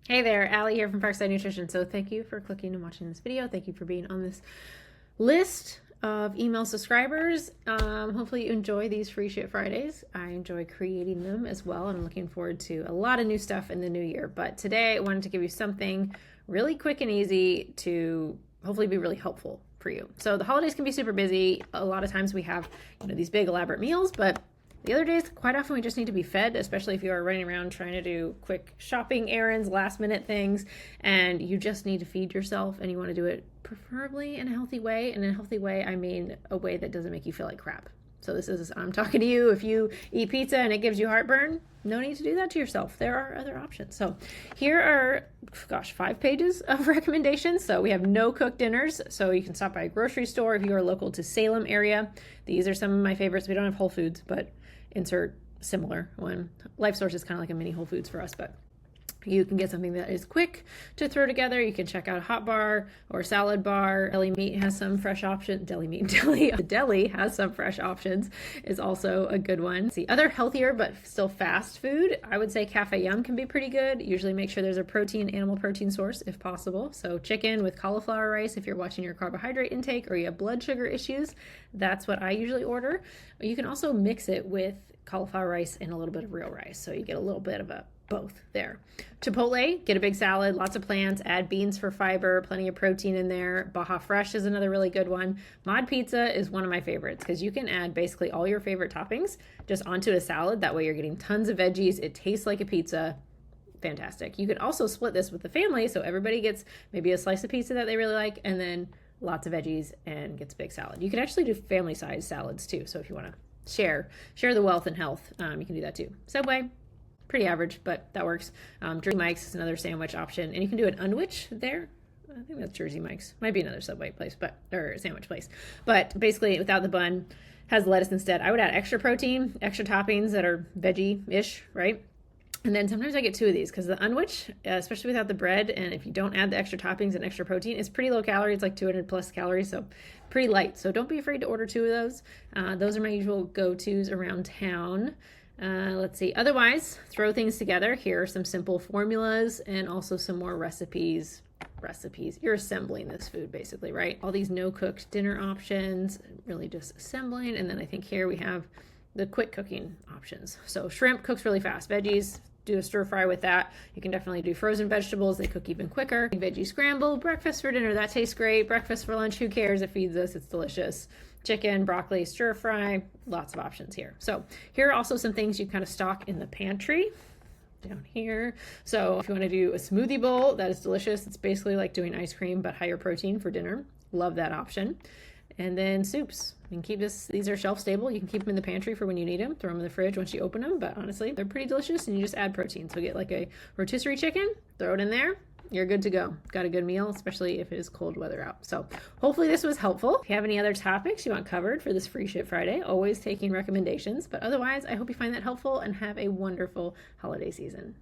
Hey there, Allie here from Parkside Nutrition. So thank you for clicking and watching this video. Thank you for being on this list of email subscribers. Hopefully you enjoy these Free Shit Fridays. I enjoy creating them as well, and I'm looking forward to a lot of new stuff in the new year. But today I wanted to give you something really quick and easy to hopefully be really helpful for you. So the holidays can be super busy. A lot of times we have, these big elaborate meals, but the other days, quite often we just need to be fed, especially if you are running around trying to do quick shopping errands, last minute things, and you just need to feed yourself, and you want to do it preferably in a healthy way. And in a healthy way, I mean a way that doesn't make you feel like crap. So I'm talking to you. If you eat pizza and it gives you heartburn, no need to do that to yourself. There are other options. So here are, 5 pages of recommendations. So we have no cook dinners. So you can stop by a grocery store if you are local to Salem area. These are some of my favorites. We don't have Whole Foods, but insert similar one. Life Source is kind of like a mini Whole Foods for us, but you can get something that is quick to throw together. You can check out a hot bar or salad bar. Deli meat has some fresh options. The deli has some fresh options is also a good one. See, other healthier but still fast food, I would say Cafe Yum can be pretty good. Usually make sure there's a animal protein source if possible. So chicken with cauliflower rice if you're watching your carbohydrate intake or you have blood sugar issues, that's what I usually order. You can also mix it with cauliflower rice and a little bit of real rice, so you get a little bit of both there. Chipotle, get a big salad, lots of plants, add beans for fiber, plenty of protein in there. Baja Fresh is another really good one. Mod Pizza is one of my favorites because you can add basically all your favorite toppings just onto a salad. That way you're getting tons of veggies. It tastes like a pizza. Fantastic. You can also split this with the family, so everybody gets maybe a slice of pizza that they really like and then lots of veggies and gets a big salad. You can actually do family size salads too, so if you want to share the wealth and health, you can do that too. Subway, pretty average, but that works. Jersey Mike's is another sandwich option, and you can do an unwich there. I think that's Jersey Mike's. Might be another Subway place, or sandwich place. But basically, without the bun, has lettuce instead. I would add extra protein, extra toppings that are veggie-ish, right? And then sometimes I get 2 of these because the unwich, especially without the bread, and if you don't add the extra toppings and extra protein, it's pretty low calorie. It's like 200 plus calories, so pretty light. So don't be afraid to order 2 of those. Those are my usual go-tos around town. Let's see. Otherwise, throw things together. Here are some simple formulas and also some more recipes. You're assembling this food basically, right? All these no-cooked dinner options, really just assembling. And then I think here we have the quick cooking options. So shrimp cooks really fast. Veggies, do a stir fry with that. You can definitely do frozen vegetables. They cook even quicker. Veggie scramble, breakfast for dinner. That tastes great. Breakfast for lunch. Who cares? It feeds us. It's delicious. Chicken, broccoli, stir fry. Lots of options here. So here are also some things you kind of stock in the pantry down here. So if you want to do a smoothie bowl, that is delicious. It's basically like doing ice cream, but higher protein for dinner. Love that option. And then soups. You can keep these are shelf stable. You can keep them in the pantry for when you need them. Throw them in the fridge once you open them. But honestly, they're pretty delicious and you just add protein. So get like a rotisserie chicken, throw it in there. You're good to go. Got a good meal, especially if it is cold weather out. So hopefully this was helpful. If you have any other topics you want covered for this Free Shit Friday, always taking recommendations. But otherwise, I hope you find that helpful and have a wonderful holiday season.